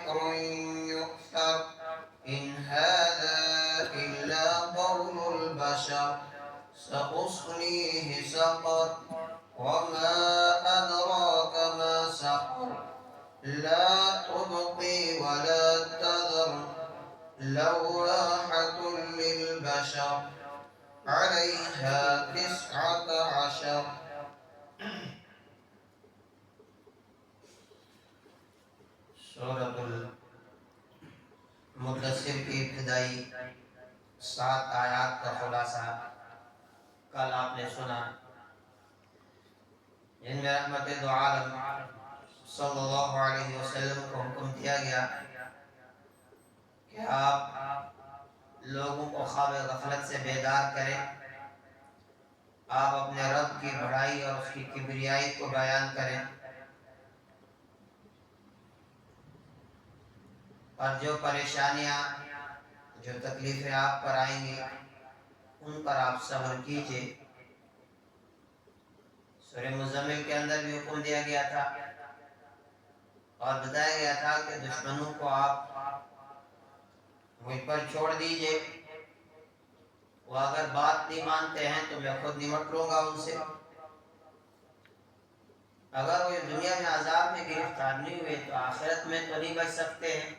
لمكر يؤثر إن هذا إلا قول البشر سأصليه سقر وما أدراك ما سقر لا تبقي ولا تذر لواحة للبشر عليها 19. سورۃ المدثر کی ابتدائی 7 آیات کا خلاصہ کل آپ نے سنا، جن میں رحمت دو عالم صلی اللہ علیہ وسلم کو حکم دیا گیا کہ آپ لوگوں کو خواب غفلت سے بیدار کریں، آپ اپنے رب کی بڑائی اور اس کی کبریائی کو بیان کریں، اور جو پریشانیاں جو تکلیفیں آپ پر آئیں گی ان پر آپ صبر کیجئے۔ سورہ مزمل کے اندر بھی حکم دیا گیا تھا اور بتایا گیا تھا کہ دشمنوں کو آپ مجھ پر چھوڑ دیجئے، وہ اگر بات نہیں مانتے ہیں تو میں خود نمٹ لوں گا ان سے، اگر وہ دنیا میں عذاب میں گرفتار نہیں ہوئے تو آخرت میں تو نہیں بچ سکتے ہیں۔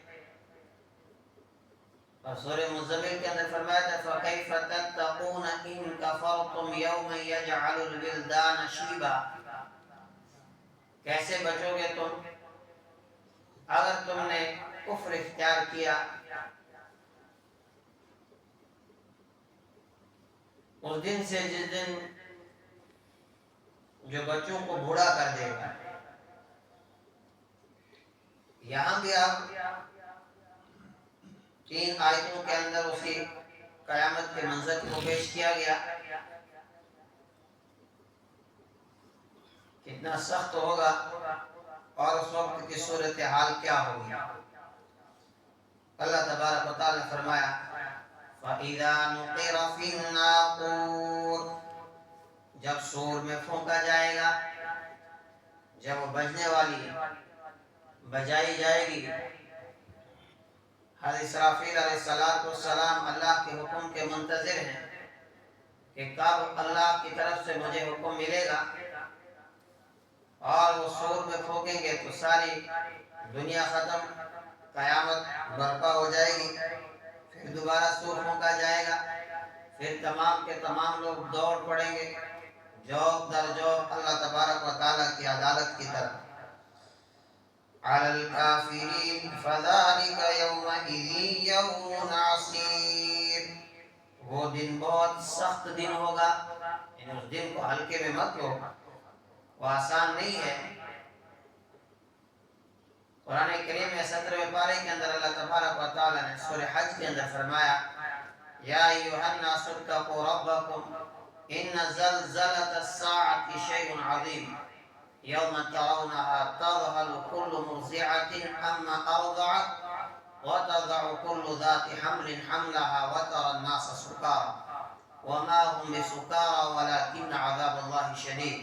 اور سورہ مزمل کے اندر فرمایا تھا فَكَيْفَ تَتَّقُونَ إِن كَفَرْتُمْ يَوْمًا يَجْعَلُ الْوِلْدَانَ شِيبًا، کیسے بچو گے تم اگر تم نے کفر اختیار کیا اس دن سے جس دن جو بچوں کو بوڑھا کر دے گا۔ یہاں بھی آپ 3 آیتوں کے اندر اسی قیامت کے منظر کو پیش کیا گیا، کتنا سخت ہوگا اور اس وقت کی صورتحال کیا ہوگی۔ اللہ تبارک و تعالی نے فرمایا فَإِذَا نُقِرَ فِي النَّاقُورِ، جب سور میں پھونکا جائے گا، جب وہ بجنے والی بجائی جائے گی۔ حضرت اسرافیل علیہ السلام اللہ کے حکم کے منتظر ہیں کہ کب اللہ کی طرف سے مجھے حکم ملے گا، اور وہ سور میں پھونکیں گے تو ساری دنیا ختم، قیامت برپا ہو جائے گی، پھر دوبارہ سور پھونکا جائے گا، پھر تمام کے تمام لوگ دوڑ پڑیں گے جوق در جوق اللہ تبارک و تعالیٰ کی عدالت کی طرف۔ عَلَى الْكَافِرِينَ فَذَلِكَ يَوْمَئِذٍ يَوْمٌ عَسِيرٌ، وہ دن بہت سخت دن ہوگا، یعنی اس دن کو ہلکے میں مت لو، وہ آسان نہیں ہے۔ قرآن کریم میں 17ویں پارے کے اندر اللہ تبارک و تعالیٰ نے سورہ حج کے اندر فرمایا یا ایھا الناس اتقوا ربکم ان زلزلۃ الساعۃ شیء عظیم یوم ترونها تذهل كل مرضعة عما ارضعت وتضع كل ذات حمل حملها وترى الناس سکارى وما هم بسکارى ولكن عذاب الله شدید۔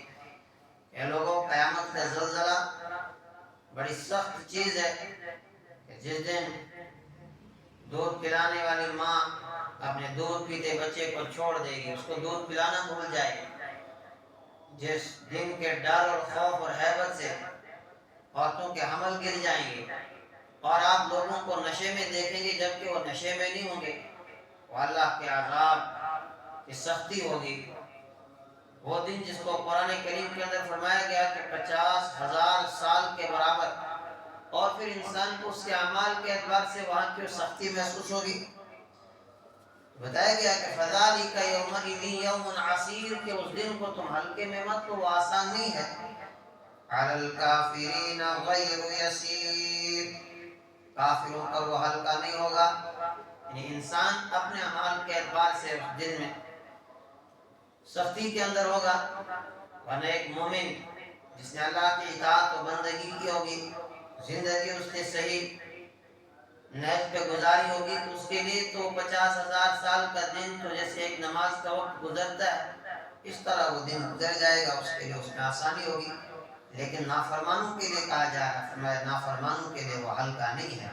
اے لوگوں، قیامت کا زلزلہ بڑی سخت چیز ہے، جس دن دودھ پلانے والی ماں اپنے دودھ پیتے بچے کو چھوڑ دے گی، اس کو دودھ پلانا بھول جائے گی، جس دن کے ڈر اور خوف اور ہیبت سے عورتوں کے حمل گر جائیں گے، اور آپ لوگوں کو نشے میں دیکھیں گے جبکہ وہ نشے میں نہیں ہوں گے۔ وہ اللہ کے عذاب کی سختی ہوگی، وہ دن جس کو قرآن کریم کے اندر فرمایا گیا کہ 50,000 سال کے برابر، اور پھر انسان کو اس کے اعمال کے اعتبار سے وہاں کی سختی محسوس ہوگی۔ بتایا گیا کہ فَذَلِكَ يَوْمَئِذٍ يَوْمٌ عَسِيرٌ، کہ اس دن کو تم ہلکے میں مت لو، وہ آسان نہیں ہے۔ عَلَى الْكَافِرِينَ غَيْرُ يَسِيرٌ، کافروں پر وہ ہلکا نہیں ہوگا، یعنی انسان اپنے اعمال کے اعتبار سے اس دن میں سختی کے اندر ہوگا، ورنہ ایک مومن جس نے اللہ کی اطاعت و بندگی کی ہوگی، زندگی اس نے صحیح نہج پہ گزاری ہوگی، تو اس کے لیے تو 50,000 سال کا دن تو جیسے ایک نماز کا وقت گزرتا ہے اس طرح وہ دن گزر جائے گا، اس کے لیے اس میں آسانی ہوگی۔ لیکن نافرمانوں کے لیے کہا جا رہا ہے، فرمایا نافرمانوں کے لیے وہ ہلکا نہیں ہے۔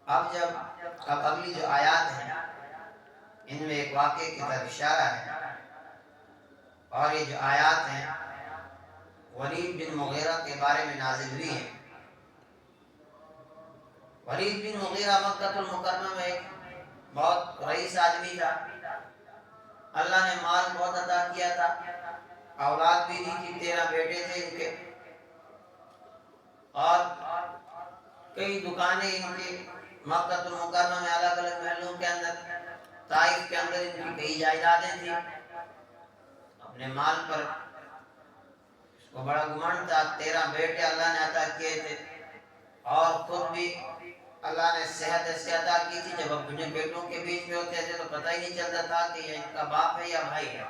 اب اگلی جو آیات ہیں ان میں ایک واقعے کی طرف اشارہ ہے، اور یہ جو آیات ہیں ولید بن مغیرہ کے بارے میں نازل ہوئی ہیں۔ ولید بن مغیرہ مکہ المکرمہ میں ایک بہت رئیس آدمی تھا، اللہ نے مال بہت عطا کیا تھا، اولاد بھی دی تھی، 13 بیٹے تھے ان کے، اور کئی دکانیں ان کی مکہ المکرمہ میں الگ الگ محلوں کے اندر، طائف کے اندر ان کی کئی جائیدادیں تھیں۔ اپنے مال پر اس کو بڑا گمنڈ تھا، 13 بیٹے اللہ نے عطا کیے تھے، اور خود بھی اللہ نے صحت ایسی عطا کی تھی، جب اپنے بیٹوں کے بیچ میں ہوتے تھے تو پتہ ہی نہیں چلتا تھا کہ یہ ان کا باپ ہے یا بھائی ہے۔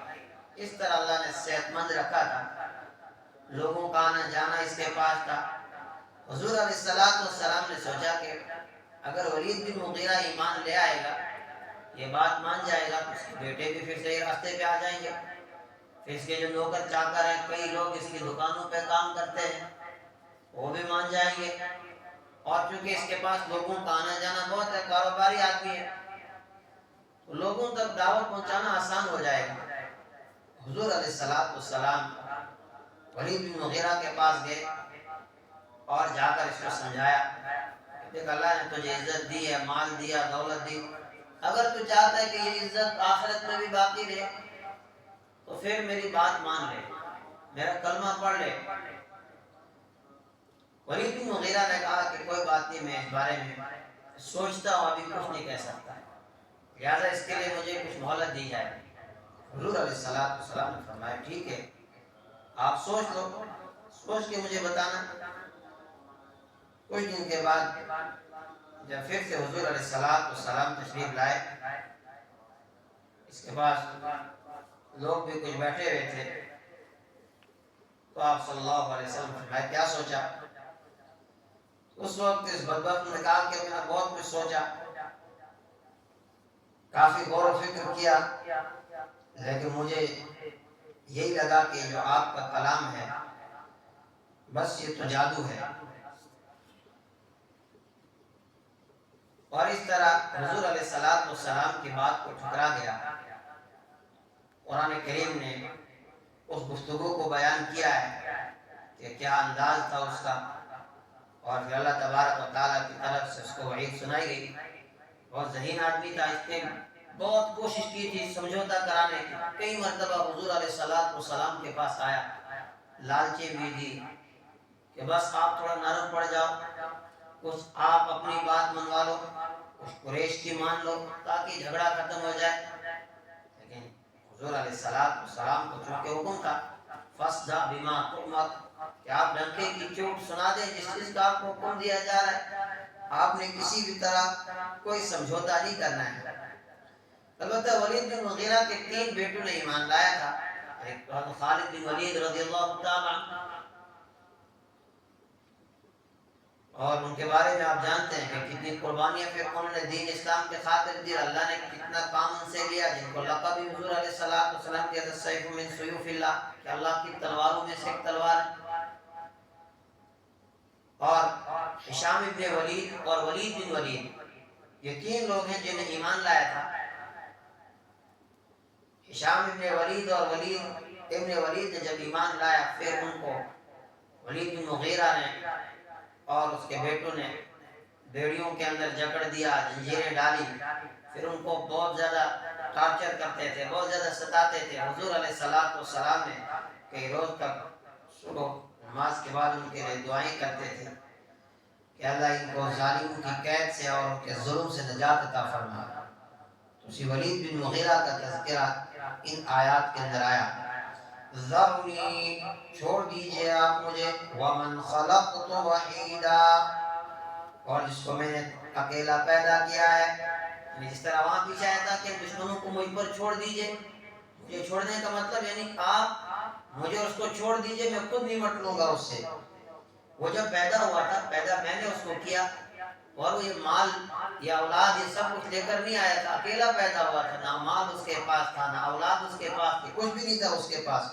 اس طرح اللہ نے صحت مند رکھا تھا، لوگوں کا آنا جانا اس کے پاس تھا۔ حضور علیہ السلام نے سوچا کہ اگر ولید بن مغیرہ ایمان لے آئے گا، یہ بات مان جائے گا، تو اس کے بیٹے بھی پھر صحیح راستے پہ آ جائیں گے، پھر اس کے جو نوکر چاکر ہیں، کئی لوگ اس کی دکانوں پہ کام کرتے ہیں، وہ بھی مان جائیں گے، اور چونکہ اس کے پاس لوگوں کا آنا جانا بہت ہے، کاروباری آدمی ہے، تو لوگوں تک دعوت پہنچانا آسان ہو جائے گا۔ حضور علیہ السلام ولید بن مغیرہ کے پاس گئے اور جا کر اس کو سمجھایا، دیکھ اللہ نے تجھے عزت دی ہے، مال دیا، دولت دی، اگر تو چاہتا ہے کہ یہ عزت آخرت میں بھی باقی رہے تو پھر میری بات مان لے، میرا کلمہ پڑھ لے۔ ولید بن مغیرہ نے کہا کہ کوئی بات نہیں، میں اس بارے میں سوچتا ہوں، ابھی کچھ نہیں کہہ سکتا، لہٰذا اس کے لیے مجھے کچھ مہلت دی جائے۔ حضور علیہ السلام نے فرمایا ٹھیک ہے، آپ سوچ لو، سوچ کے مجھے بتانا۔ کچھ دن کے بعد جب پھر سے حضور علیہ السلام تشریف لائے، اس کے پاس لوگ بھی کچھ بیٹھے ہوئے تھے، تو آپ صلی اللہ علیہ وسلم فرمایا کیا سوچا؟ اس وقت اس بدبخت نے کہا کہ میں نے بہت کچھ سوچا، کافی غور و فکر کیا، لیکن مجھے یہی لگا کہ جو آپ کا کلام ہے بس یہ تو جادو ہے۔ اور اس طرح حضور علیہ السلام کی بات کو ٹھکرا گیا۔ قرآن کریم نے اس گفتگو کو بیان کیا ہے کہ کیا انداز تھا اس کا، اور پھر اللہ تبارک و تعالیٰ کی طرف سے اس کو وعید سنائی گئی۔ بہت ذہین آدمی تھا، اس نے بہت کوشش کی تھی سمجھوتا کرانے کی، کئی مرتبہ حضور علیہ السلام کے پاس آیا، لالچیں بھی دی کہ بس آپ تھوڑا نرم پڑ جاؤ، کچھ آپ اپنی بات منوا لو، کچھ قریش کی مان لو تاکہ جھگڑا ختم ہو جائے۔ لیکن حضور علیہ السلام کو چونکہ حکم تھا فَاصْدَعْ بِمَا تُؤْمَرُ، کہ آپ ڈنکے کی چوٹ سنا دیں جس چیز کا آپ کو حکم دیا جا رہا ہے، آپ نے کسی بھی طرح کوئی سمجھوتا نہیں کرنا ہے۔ البتہ ولید بن مغیرہ کے 3 بیٹوں نے ایمان لایا تھا، ایک خالد بن ولید رضی اللہ تعالیٰ عنہ، اور ان کے بارے میں آپ جانتے ہیں کہ کتنی قربانیاں پھر انہوں نے دین اسلام کے خاطر دی، اللہ نے کتنا کام ان سے لیا، جن کو لقب بھی حضور علیہ السلام کی حضرت سیف من سیوف اللہ، کہ اللہ کی تلواروں میں سے ایک تلوار ہے۔ اور ہشام ابن ولید اور ولید بن ولید، یہ 3 لوگ ہیں جنہیں ایمان لایا تھا۔ ہشام ابن ولید اور ولید ابن ولید نے جب ایمان لایا، پھر ان کو ولید بن مغیرہ نے اور اس کے بیٹوں نے بیڑیوں کے اندر جکڑ دیا، زنجیریں ڈالی، پھر ان کو بہت زیادہ ٹارچر کرتے تھے، بہت زیادہ ستاتے تھے۔ حضور علیہ السلام نے کئی روز تک صبح نماز کے بعد ان کے لیے دعائیں کرتے تھے کہ اللہ ان کو ظالموں کی قید سے اور ان کے ظلم سے نجات عطا فرما۔ تو اسی ولید بن مغیرہ کا تذکرہ ان آیات کے اندر آیا، ذرنی، چھوڑ دیجئے آپ مجھے، ومن خلقت وحیدا، اور جس کو میں نے اکیلا پیدا کیا ہے۔ جس طرح وہاں پیچھے آیا تھا کہ دشمنوں کو مجھ پر چھوڑ دیجئے، مجھے چھوڑنے کا مطلب یعنی آپ مجھے اس کو چھوڑ دیجئے، میں خود نمٹ لوں گا اس سے۔ وہ جب پیدا ہوا تھا، پیدا میں نے اس کو کیا، اور وہ یہ مال یا اولاد یہ سب کچھ لے کر نہیں آیا تھا، اکیلا پیدا ہوا تھا، نہ مال اس کے پاس تھا، نہ اولاد اس کے پاس تھی، کچھ بھی نہیں تھا اس کے پاس۔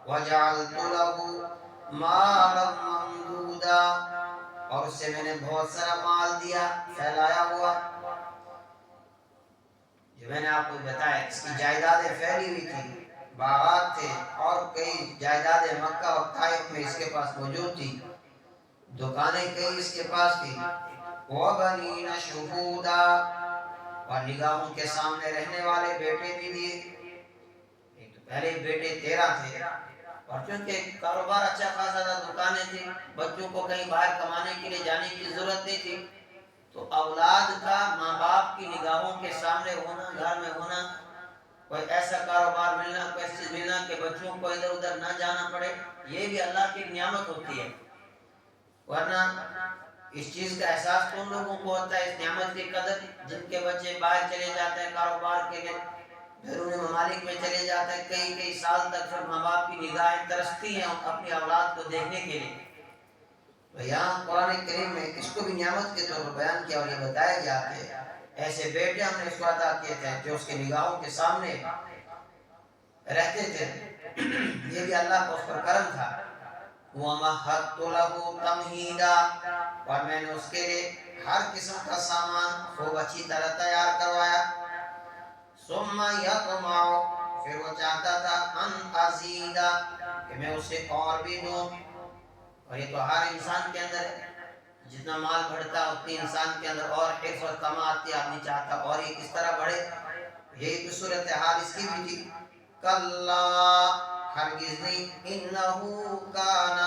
وَجَعَلْتُ لَهُ مالا ممدودا، اور اسے میں نے بہت سارا مال دیا پھیلایا ہوا. جو میں نے آپ کو بتایا اس کی جائیدادیں پھیلی ہوئی تھی، باغات تھے اور کئی جائیدادیں مکہ اور طائف میں اس کے پاس موجود تھی، دکانیں کئی اس کے پاس تھی. وَبَنِينَ شُهُودًا، اور نگاہوں کے سامنے رہنے والے بیٹے بھی دیے. ایک تو پہلے بیٹے 13 تھے، اور چونکہ کاروبار اچھا خاصا تھا، دکانیں تھی، بچوں کو کہیں باہر کمانے کے لیے جانے کی ضرورت نہیں تھی، تو اولاد کا ماں باپ کی نگاہوں کے سامنے ہونا، گھر میں ہونا، کوئی ایسا کاروبار ملنا، کوئی ایسی چیز ملنا کہ بچوں کو ادھر ادھر نہ جانا پڑے، یہ بھی اللہ کی نعمت ہوتی ہے. ورنہ اس چیز کا احساس تو ان لوگوں کو ہوتا ہے، اس نعمت کی قدر، جن کے بچے باہر چلے جاتے ہیں کاروبار کے لیے، بیرون ممالک میں چلے جاتے ہیں، کئی سال تک پھر ماں باپ کی نگاہیں ترستی ہیں اپنی اولاد کو دیکھنے کے لیے. تو یہاں قرآن کریم میں اس کو بھی نعمت کے طور پر بیان کیا، اور یہ بتایا گیا کہ ایسے بیٹے ہم نے اس کو عطا کیے تھے جو اس کے نگاہوں کے سامنے رہتے تھے. یہ بھی اللہ کا اس پر کرم تھا. وَمَهَّدتُّ لَهُ تَمْهِيدًا، اور میں نے اس کے لیے ہر قسم کا سامان خوب اچھی طرح تیار کروایا. ثُمَّ يَطْمَعُ، پھر وہ چاہتا تھا أَنْ أَزِيدَ، کہ میں اسے اور بھی دوں. اور یہ تو ہر انسان کے اندر ہے، جتنا مال بڑھتا اتنی انسان کے اندر اور حرص اور طمع آتی ہے، آدمی چاہتا اور یہ کس طرح بڑھے. یہی تو صورتحال اس کی بھی تھی. کَلَّا، ہرگز نہیں، انہو کان،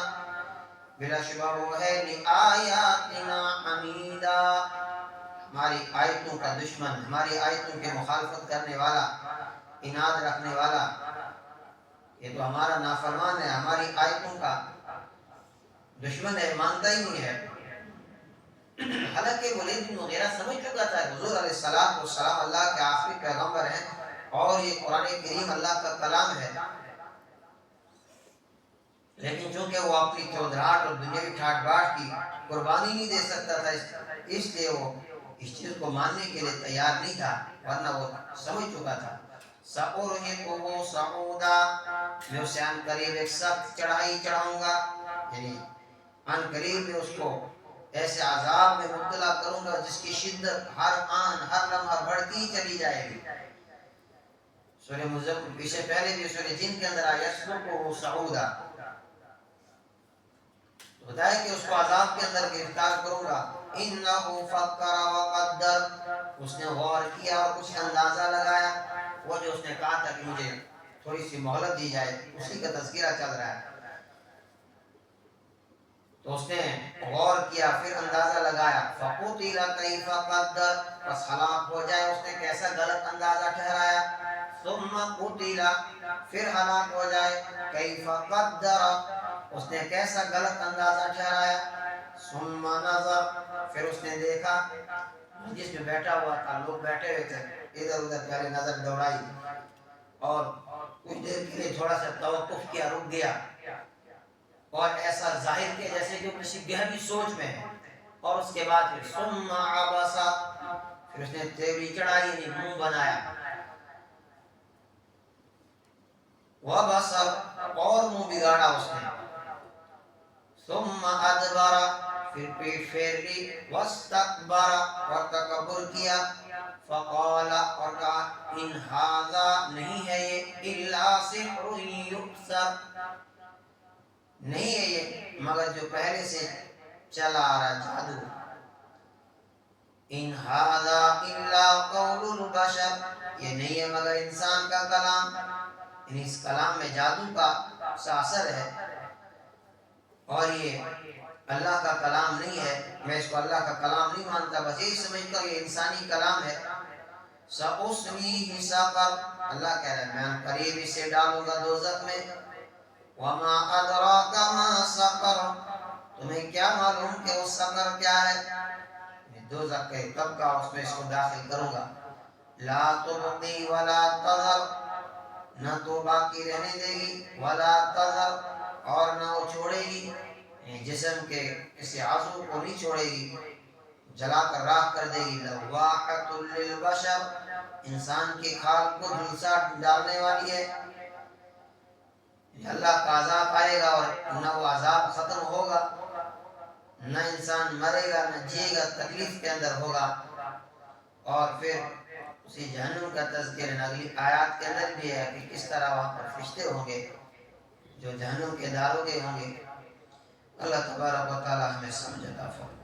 بلا شبہ وہ ہے، لآیاتنا عنیدا، ہماری آیتوں کا دشمن، ہماری آیتوں کے مخالفت کرنے والا، عناد رکھنے والا. یہ تو ہمارا نافرمان ہے، ہماری آیتوں کا دشمن ہے، مانتا ہی نہیں ہے. حالانکہ ولید بن مغیرہ سمجھ چکا تھا حضور علیہ السلام اللہ کے آخری پیغمبر ہیں اور یہ قرآن کریم اللہ کا کلام ہے. لیکن چونکہ وہ اپنی چودراہٹ اور دنیاوی ٹھاٹ باٹ کی قربانی نہیں دے سکتا تھا، اس لیے وہ اس چیز کو ماننے کے لیے تیار نہیں تھا، ورنہ وہ سمجھ چکا تھا. سَأُرْهِقُهُ صَعُودًا، میں اسے عن قریب ایک سخت چڑھائی چڑھاؤں گا، یعنی عن قریب میں اس کو ایسے عذاب میں مبتلا کروں گا جس کی شدت ہر آن ہر لمحہ بڑھتی ہی چلی جائے گی. سورہ مزمل اسے پہلے بھی سورہ جن کے اندر آیا يَسْلُكُهُ صَعُودًا، بتایا کہ اس کو عذاب کے اندر گرفتار کروں گا. إِنَّهُ فَكَّرَ وَقَدَّرَ، اس نے غور کیا اور کچھ اندازہ لگایا. وہ جو اس نے کہا تھا کہ مجھے تھوڑی سی مہلت دی جائے، اسی کا تذکرہ چل رہا ہے. تو اس نے غور کیا، پھر اندازہ لگایا. فَقُتِلَ كَيْفَ قَدَّرَ، بس ہلاک ہو جائے اس نے کیسا غلط اندازہ ٹھہرایا. ثُمَّ قُتِلَ، پھر ہلاک ہو جائے. كَيْفَ قَدَّرَ، اس نے کیسا غلط اندازہ ٹھہرایا. ثُمَّ نَظَرَ، پھر اس نے دیکھا، جس میں بیٹھا ہوا تھا، لوگ بیٹھے ہوئے تھے، ادھر ادھر پہلے نظر دوڑائی اور کچھ دیر کے لیے تھوڑا سا توقف کیا، رک گیا اور ایسا ظاہر کیا جیسے کہ کسی گہری سوچ میں ہے. اور اس کے بعد پھر ثُمَّ عَبَسَ، پھر اس نے تیوری چڑھائی، یعنی منہ بنایا. وَبَصَرَ، اور منہ بگاڑا اس نے. ثُمَّ أَدْبَرَ، پھر پیٹ پھیر لی. وَاسْتَكْبَرَ، اور تکبر کیا. فَقَالَ، اور کہا، إِنْ هَذَا، نہیں ہے یہ، إِلَّا سِحْرٌ يُؤْثَرُ، نہیں ہے یہ مگر جو پہلے سے چلا آ رہا جادو. إِنْ هَذَا إِلَّا قَوْلُ الْبَشَرِ، یہ نہیں ہے مگر انسان کا کلام، یعنی اس کلام میں جادو کا اثر ہے اور یہ اللہ کا کلام نہیں ہے. میں اس کو اللہ کا کلام نہیں مانتا، بس یہی سمجھتا ہوں یہ انسانی کلام ہے. سَأُصْلِيهِ سَقَرَ، اللہ کہہ رہا ہے میں قریب اسے ڈالوں گا دوزخ میں. وَمَا أَدْرَاكَ مَا سَقَرُ، تمہیں کیا معلوم کہ وہ سقر کیا ہے، دوزخ کے طبقہ، اس میں اس کو داخل کروں گا. لَا تُبْقِي وَلَا تَذَرُ، نہ تو باقی رہنے دے گی، وَلَا تَذَرُ، اور نہ وہ چھوڑے گی، جسم کے کسی عضو کو نہیں چھوڑے گی، جلا کر راکھ کر دے گی. لَوَّاحَةٌ لِّلْبَشَرِ، انسان کی کھال کو جھلسا ڈالنے والی ہے. اللہ کا عذاب آئے گا اور نہ وہ عذاب ختم ہوگا، نہ انسان مرے گا نہ جیے گا، تکلیف کے اندر ہوگا. اور پھر اسی جہنم کا تذکر اگلی آیات کے اندر بھی ہے کہ کس طرح وہاں پر فرشتے ہوں گے جو جہنم کے داروغے ہوں گے. اللہ تبارک و تعالی ہمیں سمجھ عطا فرمائے.